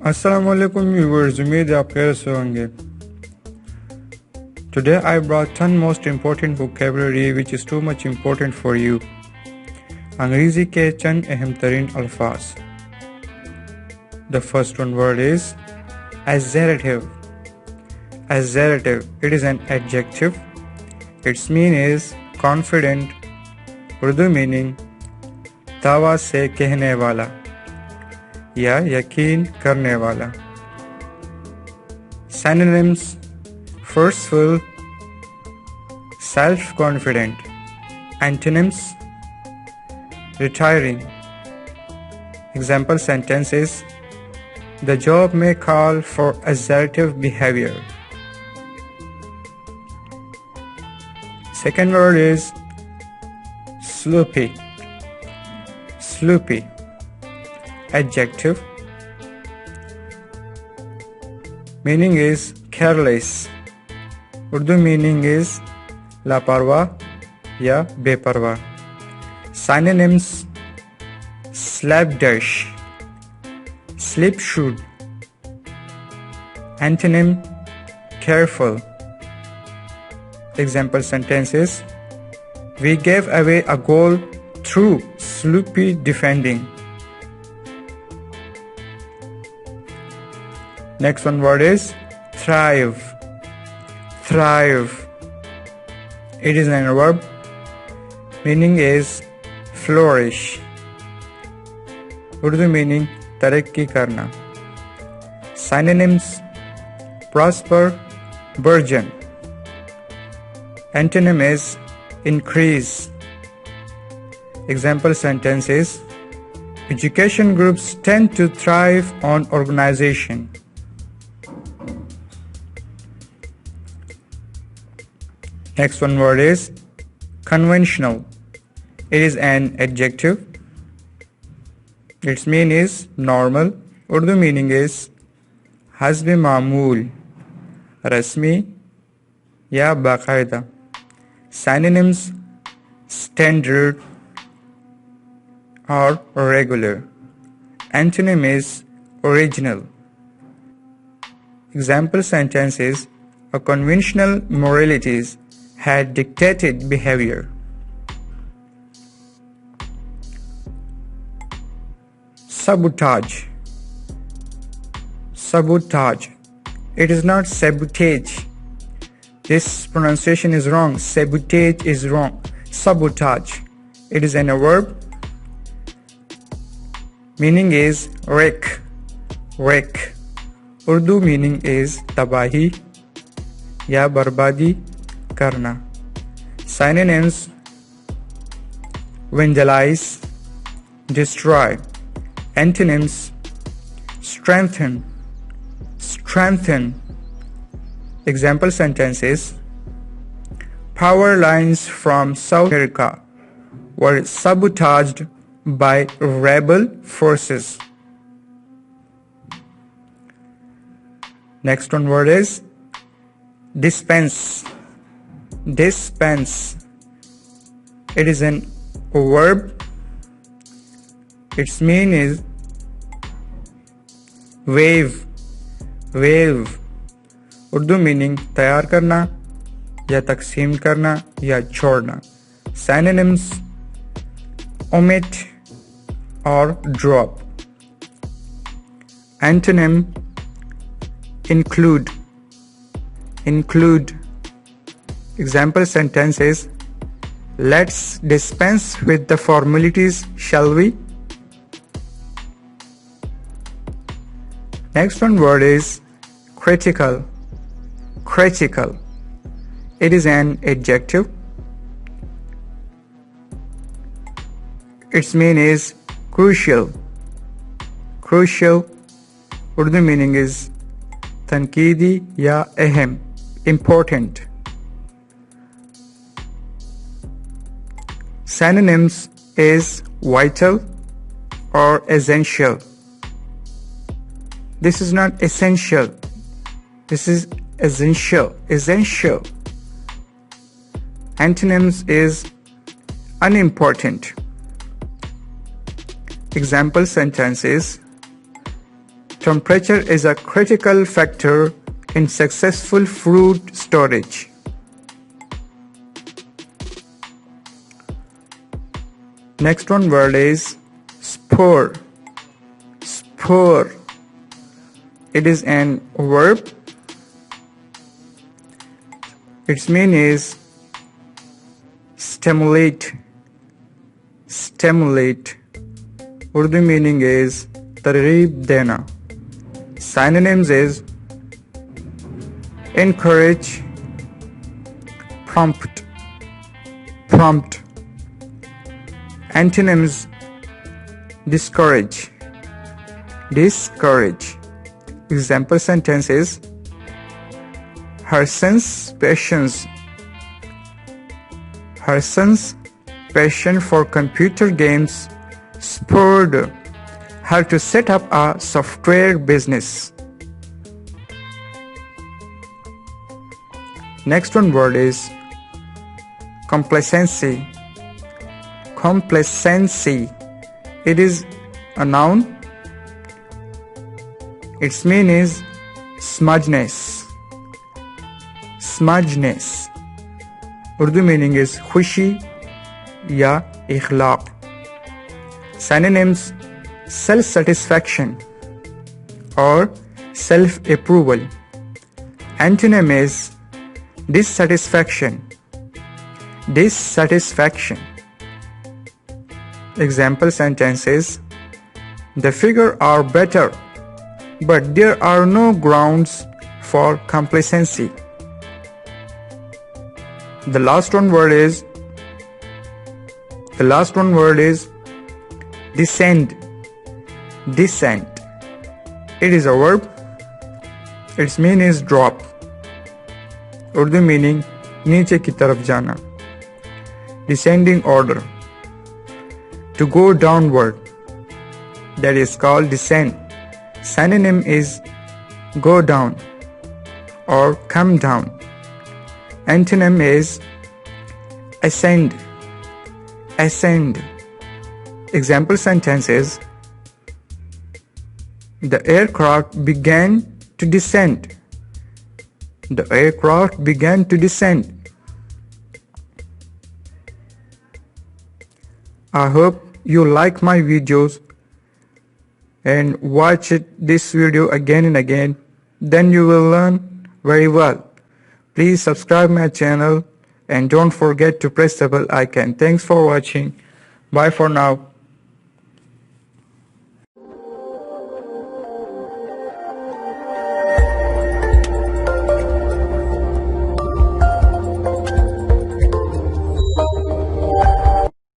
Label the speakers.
Speaker 1: Assalamualaikum viewers, उम्मीद है आप खैर से होंगे. Today I brought 10 most important vocabulary which is too much important for you. अंग्रेजी के चंद अहम तरीन अल्फाज. The first one word is assertive. Assertive. It is an adjective. Its meaning is confident. Urdu meaning दावा से कहने वाला या यकीन करने वाला. Synonyms: forceful, self-confident. Antonyms: retiring. Example sentences: the job may call for assertive behavior. Second word is sloopy. Sloopy. Adjective. Meaning is careless. Urdu meaning is लापरवाह या बेपरवाह. Synonyms: slapdash, slipshod. Antonym: careful. Example sentences: we gave away a goal through sloppy defending. Next one word is thrive. Thrive. It is a verb. Meaning is flourish. Urdu meaning तरक्की करना. Synonyms: prosper, burgeon. Antonym is increase. Example sentences: education groups tend to thrive on organization. Next one word is conventional. It is an adjective. Its meaning is normal. Urdu meaning is hasbe मामूल, रस्मी या बाकायदा. Synonyms: standard or regular. Antonym is original. Example sentences: a conventional moralities had dictated behavior. Sabotage. Sabotage. It is not sabotage. This pronunciation is wrong. Sabotage is wrong. Sabotage. It is a verb. Meaning is wreck. Wreck. Urdu meaning is tabahi या बर्बादी करना. Synonyms: vandalize, destroy. Antonyms: strengthen, strengthen. Example sentences: power lines from South America were sabotaged by rebel forces. Next one word is dispense. Dispense. It is a verb. Its meaning is wave. Wave. Urdu meaning तैयार करना या तकसीम करना या छोड़ना. Synonyms: omit or drop. Antonym: include. Include. Example sentences: let's dispense with the formalities, shall we? Next one word is critical. Critical. It is an adjective. Its meaning is crucial. Crucial. Urdu meaning is तनकीदी या अहम, important. Synonyms is vital or essential. This is not essential. This is essential. Essential. Antonyms is unimportant. Example sentences: Temperature is a critical factor in successful fruit storage. Next one word is spur. Spur. It is an verb. Its meaning is stimulate. Stimulate. Urdu meaning is targheeb dena. Synonyms is encourage, prompt, prompt. Antonyms discourage, discourage. Example sentences: her son's passion for computer games spurred her to set up a software business. Next one word is complacency. Complacency. It is a noun. Its meaning is smudgeness. Smudgeness. Urdu meaning is खुशी या इखलाक. Synonyms: self-satisfaction or self-approval. Antonym is dissatisfaction. Dissatisfaction. Example sentences: the figures are better, but there are no grounds for complacency. The last one word is descend. Descend. It is a verb. Its meaning is drop. Urdu meaning नीचे की तरफ जाना. Descending order. To go downward. That is called descend. Synonym is go down or come down. Antonym is ascend. Ascend. Example sentences: the aircraft began to descend. The aircraft began to descend. I hope you like my videos and watch this video again and again. Then you will learn very well. Please subscribe my channel and don't forget to press the bell icon. Thanks for watching. Bye for now.